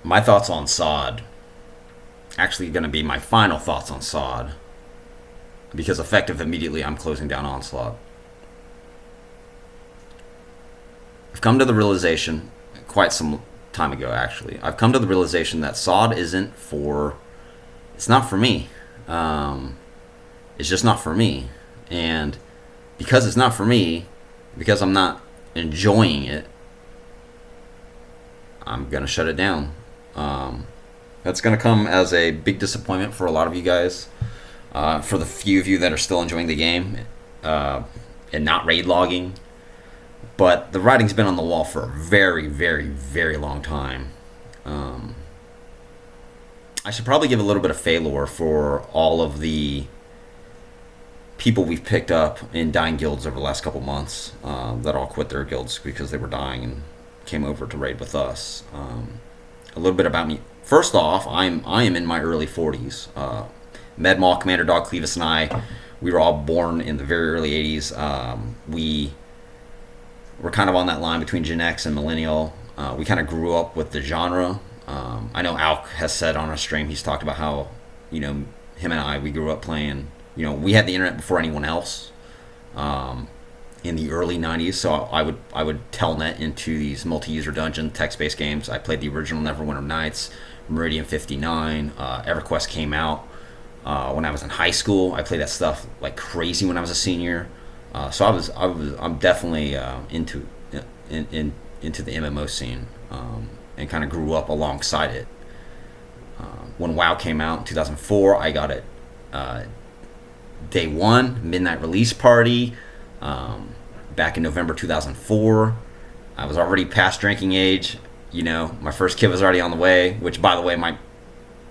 my thoughts on SoD. Actually, going to be my final thoughts on SoD, because effective immediately, I'm closing down Onslaught. I've come to the realization, quite some time ago actually, I've come to the realization that SoD it's not for me. It's just not for me. And because it's not for me, because I'm not enjoying it, I'm going to shut it down. That's going to come as a big disappointment for a lot of you guys. For the few of you that are still enjoying the game and not raid logging. But the writing's been on the wall for a very, very, very long time. I should probably give a little bit of failure for all of the people we've picked up in dying guilds over the last couple months that all quit their guilds because they were dying and came over to raid with us. A little bit about me. First off, I am in my early 40s. Medmaw, Commander Dog, Clevis, and I, we were all born in the very early 80s. We were kind of on that line between Gen X and Millennial. We kind of grew up with the genre. I know Alk has said on our stream, he's talked about how, him and I, we grew up playing, we had the internet before anyone else in the early 90s. So I would telnet into these multi-user dungeon text-based games. I played the original Neverwinter Nights, Meridian 59. EverQuest came out when I was in high school. I played that stuff like crazy when I was a senior. So I'm definitely into the MMO scene, and kind of grew up alongside it. When WoW came out in 2004, I got it day one, midnight release party. Back in November 2004, I was already past drinking age. My first kid was already on the way. Which, by the way, my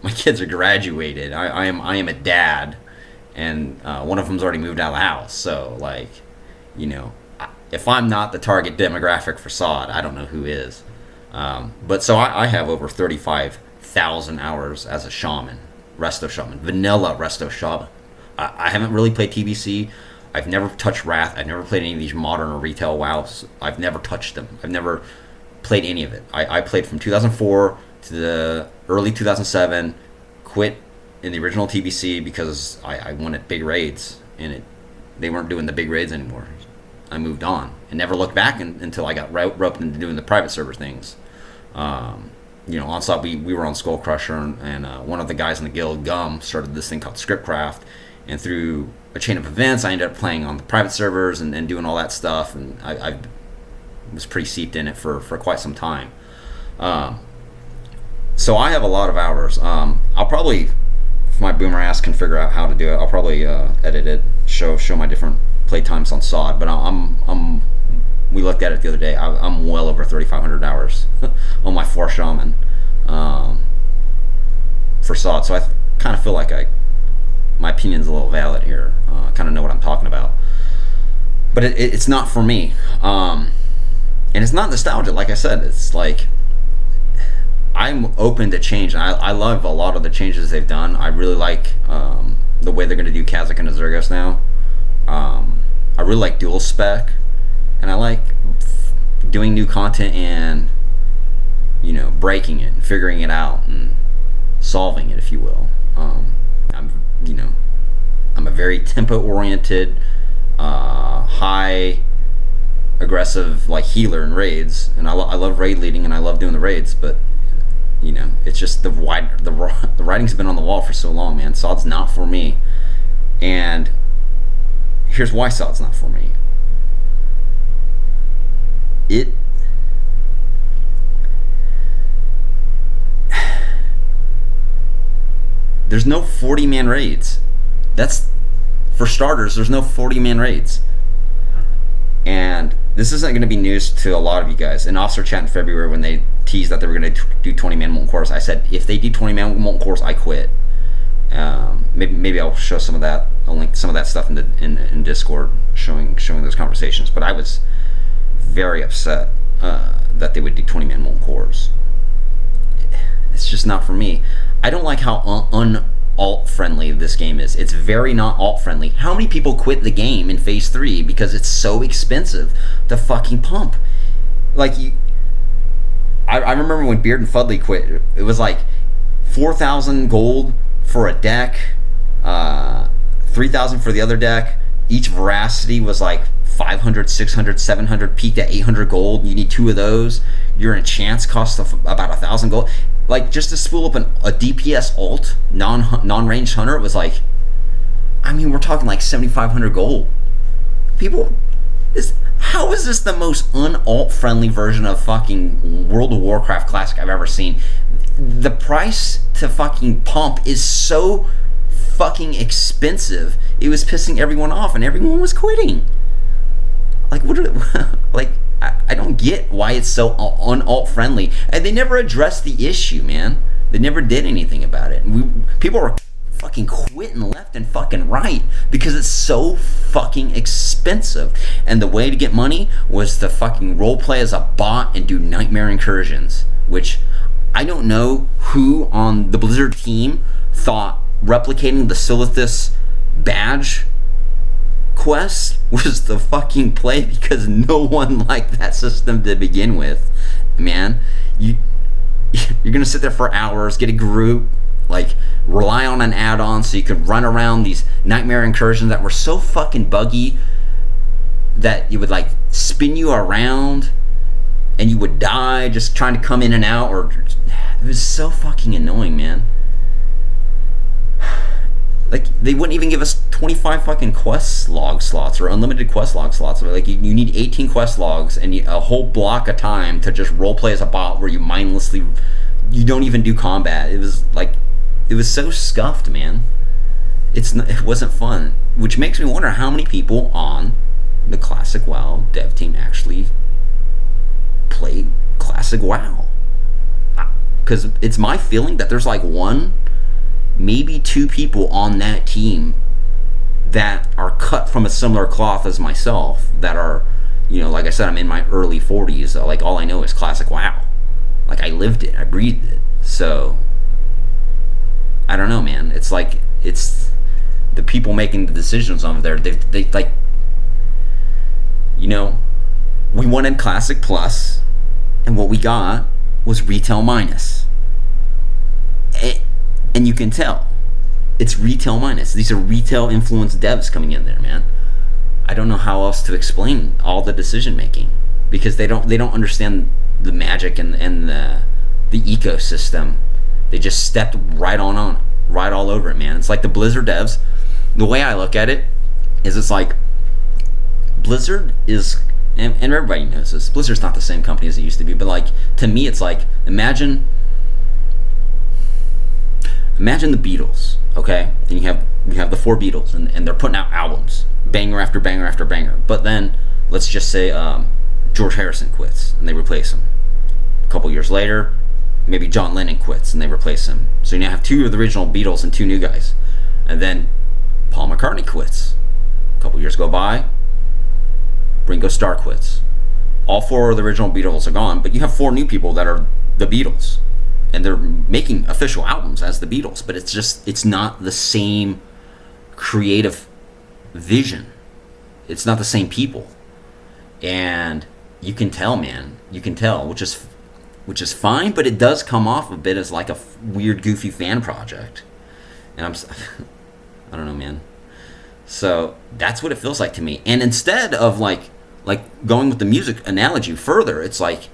kids are graduated. I am a dad. And one of them's already moved out of the house. So, if I'm not the target demographic for SoD, I don't know who is. But so I have over 35,000 hours as a shaman, Resto Shaman, vanilla Resto Shaman. I haven't really played TBC. I've never touched Wrath. I've never played any of these modern or retail WoWs. I've never touched them. I've never played any of it. I played from 2004 to the early 2007, quit in the original TBC because I wanted big raids, and they weren't doing the big raids anymore. I moved on and never looked back until I got roped into doing the private server things. Onslaught, we were on Skull Crusher, and one of the guys in the guild, Gum, started this thing called Scriptcraft, and through a chain of events, I ended up playing on the private servers and doing all that stuff, and I was pretty seeped in it for quite some time. So I have a lot of hours. I'll probably, if my boomer ass can figure out how to do it, I'll probably edit it, show my different play times on SoD. But we looked at it the other day. I'm well over 3,500 hours on my 4 shaman for SoD. So I kind of feel like my opinion's a little valid here. I kind of know what I'm talking about. But it's not for me. And it's not nostalgia. Like I said, it's like I'm open to change. And I love a lot of the changes they've done. I really like the way they're going to do Kazakh and Azurgos now. I really like dual spec. And I like doing new content and, breaking it and figuring it out and solving it, if you will. I'm a very tempo-oriented, high aggressive healer in raids, and I love raid leading and I love doing the raids, but it's just the writing's been on the wall for so long, man. SoD's not for me, and here's why SoD's not for me. There's no 40-man raids. That's, for starters, there's no 40-man raids. And this isn't going to be news to a lot of you guys. In Officer Chat in February, when they teased that they were going to do 20-man Molten Cores, I said, if they do 20-man Molten Cores, I quit. Maybe I'll show some of that. I'll link some of that stuff in Discord, showing those conversations. But I was very upset that they would do 20-man Molten Cores. It's just not for me. I don't like how alt friendly this game is. It's very not alt friendly. How many people quit the game in phase 3 because it's so expensive to fucking pump? I remember when Beard and Fudley quit. It was like 4,000 gold for a deck, 3,000 for the other deck. Each Veracity was like 500, 600, 700, peaked at 800 gold. You need 2 of those. Your enchants cost about 1,000 gold. Like, just to spool up a DPS ult, non-ranged hunter, it was like, I mean, we're talking like 7,500 gold. People, how is this the most un-alt friendly version of fucking World of Warcraft Classic I've ever seen? The price to fucking pump is so fucking expensive. It was pissing everyone off, and everyone was quitting. Like, what? Like, I don't get why it's so un-alt friendly, and they never addressed the issue, man. They never did anything about it. People were fucking quitting left and fucking right because it's so fucking expensive. And the way to get money was to fucking roleplay as a bot and do nightmare incursions, which I don't know who on the Blizzard team thought replicating the Silithus badge quest was the fucking play, because no one liked that system to begin with. Man, you're gonna sit there for hours, get a group, like rely on an add-on so you could run around these nightmare incursions that were so fucking buggy that you would like spin you around and you would die just trying to come in and out, or it was so fucking annoying, man. Like, they wouldn't even give us 25 fucking quest log slots or unlimited quest log slots. Like, you need 18 quest logs and a whole block of time to just roleplay as a bot where you mindlessly, you don't even do combat. It was like, it was so scuffed, man. It wasn't fun, which makes me wonder how many people on the Classic WoW dev team actually played Classic WoW. Because it's my feeling that there's like one, maybe 2 people on that team that are cut from a similar cloth as myself, that are, you know, like I said, I'm in my early 40s. Like, all I know is Classic WoW. Like, I lived it, I breathed it. So I don't know, man. It's like, it's the people making the decisions over there. They like, you know, we wanted Classic Plus, and what we got was Retail Minus. And you can tell it's Retail Minus. These are retail influenced devs coming in there, man. I don't know how else to explain all the decision making, because they don't understand the magic and the ecosystem. They just stepped right all over it, man. It's like the Blizzard devs. The way I look at it is, it's like Blizzard is, and everybody knows this, Blizzard's not the same company as it used to be, but like, to me, it's like, imagine the Beatles, okay? And you have the 4 Beatles, and they're putting out albums, banger after banger after banger. But then, let's just say George Harrison quits, and they replace him. A couple years later, maybe John Lennon quits, and they replace him. So you now have 2 of the original Beatles and 2 new guys. And then Paul McCartney quits. A couple years go by, Ringo Starr quits. All 4 of the original Beatles are gone, but you have 4 new people that are the Beatles. And they're making official albums as the Beatles, but it's not the same creative vision. It's not the same people. And you can tell, man. You can tell, which is fine, but it does come off a bit as like a weird, goofy fan project. And I don't know, man. So that's what it feels like to me. And instead of like going with the music analogy further, it's like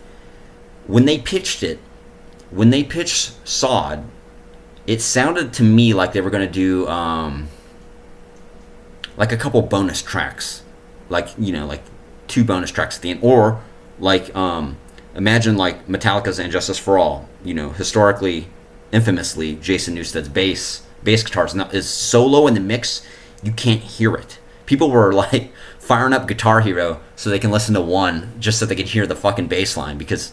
when they pitched SoD, it sounded to me like they were going to do like a couple bonus tracks, like, you know, like 2 bonus tracks at the end, or like imagine like Metallica's And Justice for All. You know, historically, infamously, Jason Newsted's bass guitar is so low in the mix you can't hear it. People were like firing up Guitar Hero so they can listen to one just so they could hear the fucking bass line, because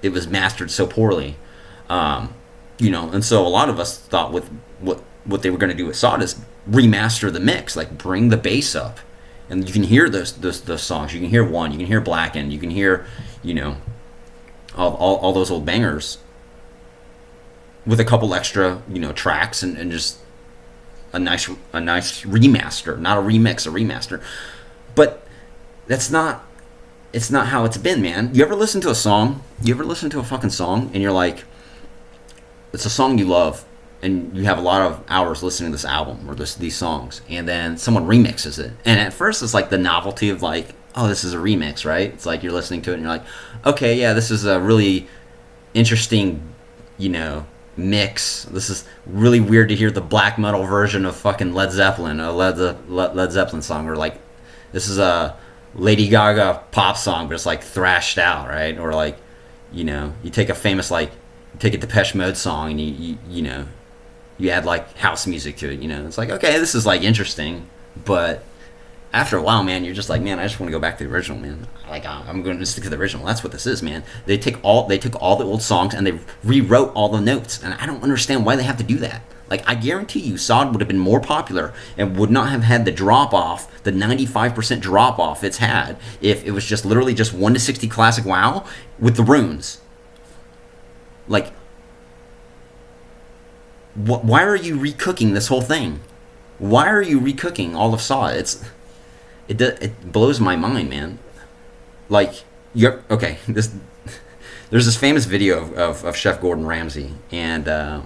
it was mastered so poorly. You know, and so a lot of us thought with what they were going to do with SoD is remaster the mix, like bring the bass up, and you can hear those songs. You can hear One, you can hear Blackened, you can hear, you know, all those old bangers with a couple extra, you know, tracks and just a nice remaster, not a remix, a remaster. But that's not it's not how it's been, man. You ever listen to a song? You ever listen to a fucking song and you're like, it's a song you love, and you have a lot of hours listening to this album or these songs, and then someone remixes it, and at first it's like the novelty of like, oh, this is a remix, right? It's like you're listening to it and you're like, okay, yeah, this is a really interesting, mix. This is really weird to hear the black metal version of fucking Led Zeppelin, a Led Zeppelin song, or like this is a Lady Gaga pop song, but it's like thrashed out, right? Or like, you take a famous like, take a Depeche Mode song and you add like house music to it. It's like, okay, this is like interesting, but after a while, man, you're just like, man, I just want to go back to the original, man. Like, I'm going to stick to the original. That's what this is, man. They took all the old songs and they rewrote all the notes, and I don't understand why they have to do that. Like, I guarantee you, SoD would have been more popular and would not have had the drop off, the 95% drop off it's had, if it was just literally just 1 to 60 classic WoW with the runes. Like, why are you recooking this whole thing? Why are you recooking all of SoD? It blows my mind, man. Like, okay. There's this famous video of Chef Gordon Ramsay, and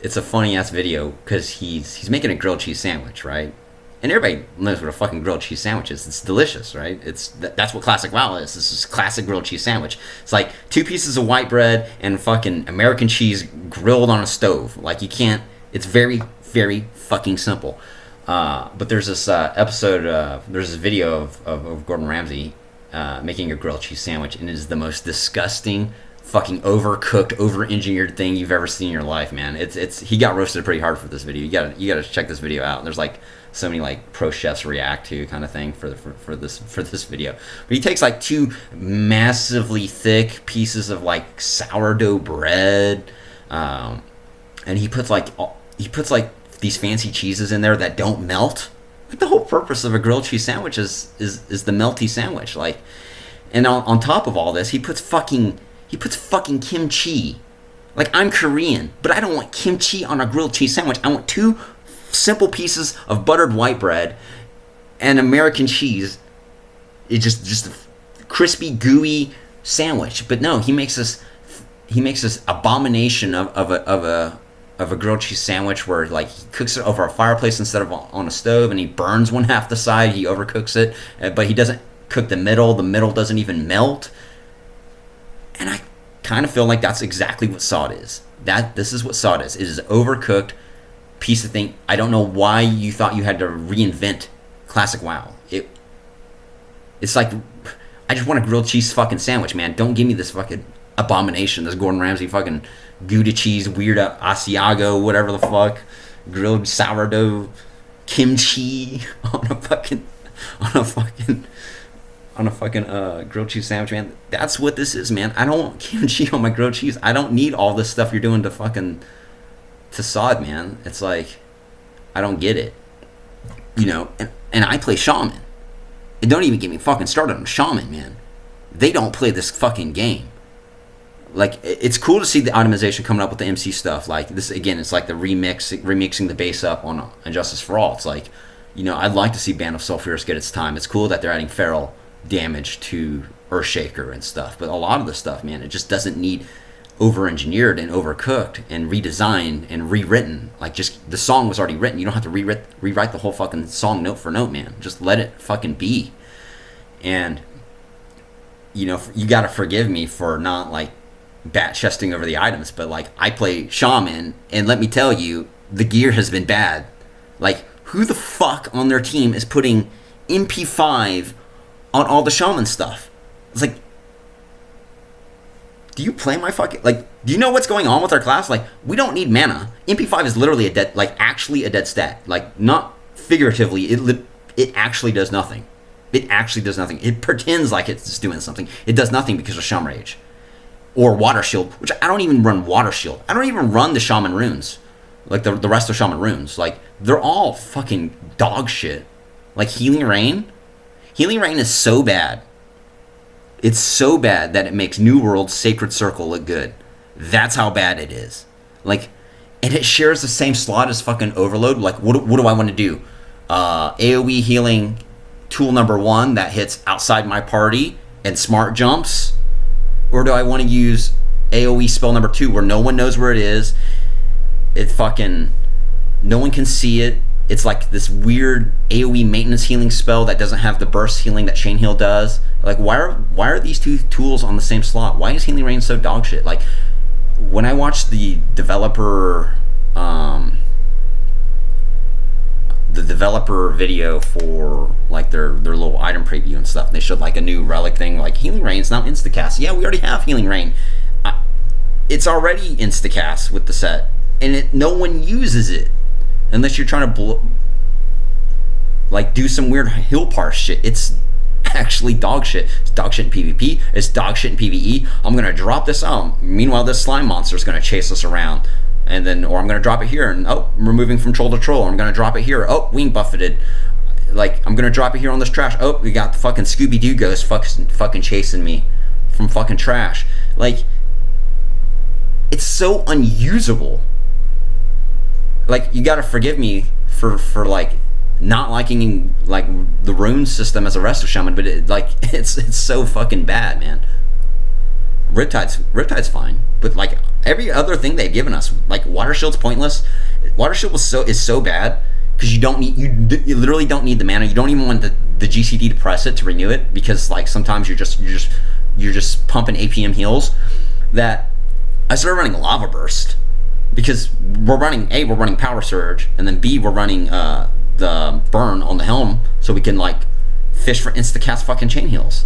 it's a funny ass video because he's making a grilled cheese sandwich, right? And everybody knows what a fucking grilled cheese sandwich is. It's delicious, right? That's what classic WoW is. This is classic grilled cheese sandwich. It's like 2 pieces of white bread and fucking American cheese grilled on a stove. Like, you can't. It's very, very fucking simple. But there's this there's this video of Gordon Ramsay making a grilled cheese sandwich, and it is the most disgusting, fucking overcooked, over-engineered thing you've ever seen in your life, man. He got roasted pretty hard for this video. You gotta check this video out. There's like so many like pro chefs react to kind of thing for this video. But he takes like 2 massively thick pieces of like sourdough bread, and he puts like these fancy cheeses in there that don't melt. Like, the whole purpose of a grilled cheese sandwich is the melty sandwich. Like, and on top of all this, he puts fucking kimchi. Like, I'm Korean, but I don't want kimchi on a grilled cheese sandwich. I want 2 simple pieces of buttered white bread and American cheese. It's just a crispy, gooey sandwich. But no, he makes this abomination of a grilled cheese sandwich where like he cooks it over a fireplace instead of on a stove, and he burns one half the side, he overcooks it, but he doesn't cook the middle doesn't even melt. And I kind of feel like that's exactly what SoD is. This is what SoD is. It is an overcooked piece of thing. I don't know why you thought you had to reinvent classic WoW. It's like, I just want a grilled cheese fucking sandwich, man. Don't give me this fucking abomination, this Gordon Ramsay fucking Gouda cheese, weird Asiago, whatever the fuck, grilled sourdough kimchi on a fucking grilled cheese sandwich, man. That's what this is, man. I don't want kimchi on my grilled cheese. I don't need all this stuff you're doing to SoD, man. It's like, I don't get it, and I play Shaman, and don't even get me fucking started on Shaman, man. They don't play this fucking game. Like, it's cool to see the optimization coming up with the MC stuff. Like, this, again, it's like the remixing the bass up on Injustice for All. It's like, I'd like to see Band of Sulphurous get its time. It's cool that they're adding feral damage to Earthshaker and stuff. But a lot of the stuff, man, it just doesn't need over-engineered and overcooked and redesigned and rewritten. Like, just, the song was already written. You don't have to rewrite the whole fucking song note for note, man. Just let it fucking be. And, you gotta forgive me for not, like, bat-chesting over the items, but like, I play Shaman, and let me tell you, the gear has been bad. Like, who the fuck on their team is putting MP5 on all the Shaman stuff? It's like, do you play my fucking, like, do you know what's going on with our class? Like, we don't need mana. MP5 is literally actually a dead stat. Like, not figuratively, it actually does nothing. It actually does nothing. It pretends like it's doing something. It does nothing because of Shaman Rage. Or Water Shield, which I don't even run Water Shield. I don't even run the Shaman runes. Like, the rest of Shaman runes. Like, they're all fucking dog shit. Like, Healing Rain. Healing Rain is so bad. It's so bad that it makes New World Sacred Circle look good. That's how bad it is. Like, and it shares the same slot as fucking Overload. Like, what do I want to do? AoE healing tool number 1 that hits outside my party and smart jumps? Or do I want to use AoE spell number 2 where no one knows where it is? It fucking... No one can see it. It's like this weird AoE maintenance healing spell that doesn't have the burst healing that Chain Heal does. Like, why are these two tools on the same slot? Why is Healing Rain so dog shit? Like, when I watched the developer video for like their little item preview and stuff, and they showed like a new relic thing, like Healing Rain's now instacast. Yeah, we already have Healing Rain. It's already instacast with the set, and no one uses it unless you're trying to do some weird hill parse shit. It's actually dog shit. It's dog shit in PvP. It's dog shit in PvE. I'm gonna drop this out. Meanwhile, this slime monster is gonna chase us around, and then, or I'm gonna drop it here, and we're moving from troll to troll. I'm gonna drop it here. Wing buffeted. Like, I'm gonna drop it here on this trash. We got the fucking Scooby Doo ghost fucking chasing me from fucking trash. Like, it's so unusable. Like, you gotta forgive me for like not liking like the rune system as a resto shaman, but it's so fucking bad, man. Riptide's fine, but like every other thing they've given us, like Water Shield's pointless. Water Shield is so bad because you literally don't need the mana. You don't even want the GCD to press it to renew it, because like sometimes you're just pumping APM heals. That I started running Lava Burst because we're running Power Surge, and then B, we're running the burn on the helm, so we can like fish for instacast fucking chain heals.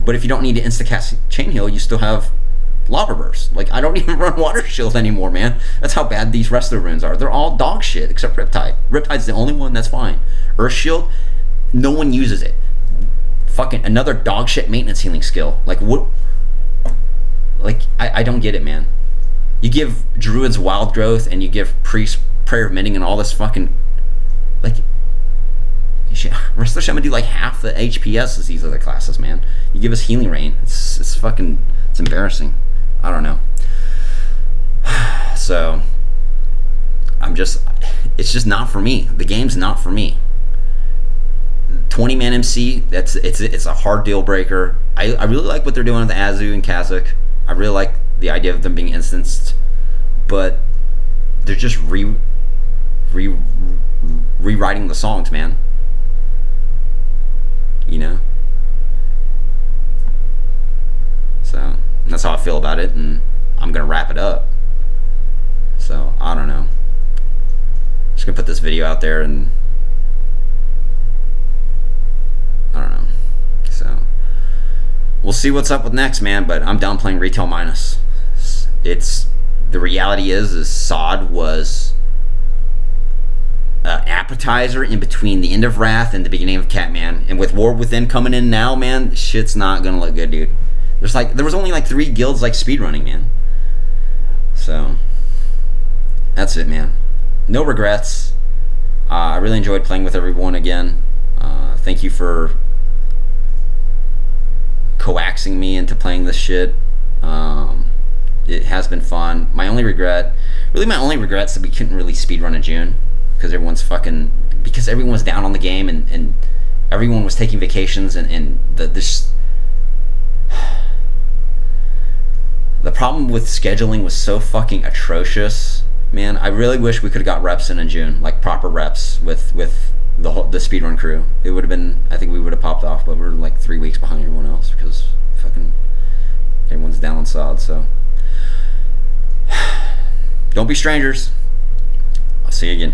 But if you don't need to instacast chain heal, you still have Lava Burst. Like, I don't even run Water Shield anymore, man. That's how bad these rest of the runes are. They're all dog shit except Riptide. Riptide's the only one that's fine. Earth Shield, no one uses it. Fucking another dog shit maintenance healing skill. Like, what? Like, I don't get it, man. You give Druids Wild Growth, and you give Priest Prayer of Mending and all this fucking, like, rest of the Shaman do like half the HPS as these other classes, man. You give us Healing Rain. It's fucking, it's embarrassing. I don't know. So it's just not for me. The game's not for me. 20-man MC, it's a hard deal breaker. I really like what they're doing with the Azu and Kazakh. I really like the idea of them being instanced, but they're just rewriting the songs, man. You know? So that's how I feel about it, and I'm gonna wrap it up. So I don't know. Just gonna put this video out there, and I don't know. So we'll see what's up with next, man. But I'm done playing Retail Minus. It's the reality is SoD was appetizer in between the end of Wrath and the beginning of Catman, and with War Within coming in now, man, shit's not gonna look good, dude. There was only like 3 guilds like speedrunning, man. So that's it, man. No regrets. I really enjoyed playing with everyone again. Thank you for coaxing me into playing this shit. It has been fun. My only regret is that we couldn't really speedrun in June, because everyone was down on the game, and everyone was taking vacations, and the problem with scheduling was so fucking atrocious, man. I really wish we could have got reps in June, like proper reps with the speedrun crew. It would have been, I think we would have popped off, but we're like 3 weeks behind everyone else because fucking everyone's down on SoD. So don't be strangers. I'll see you again.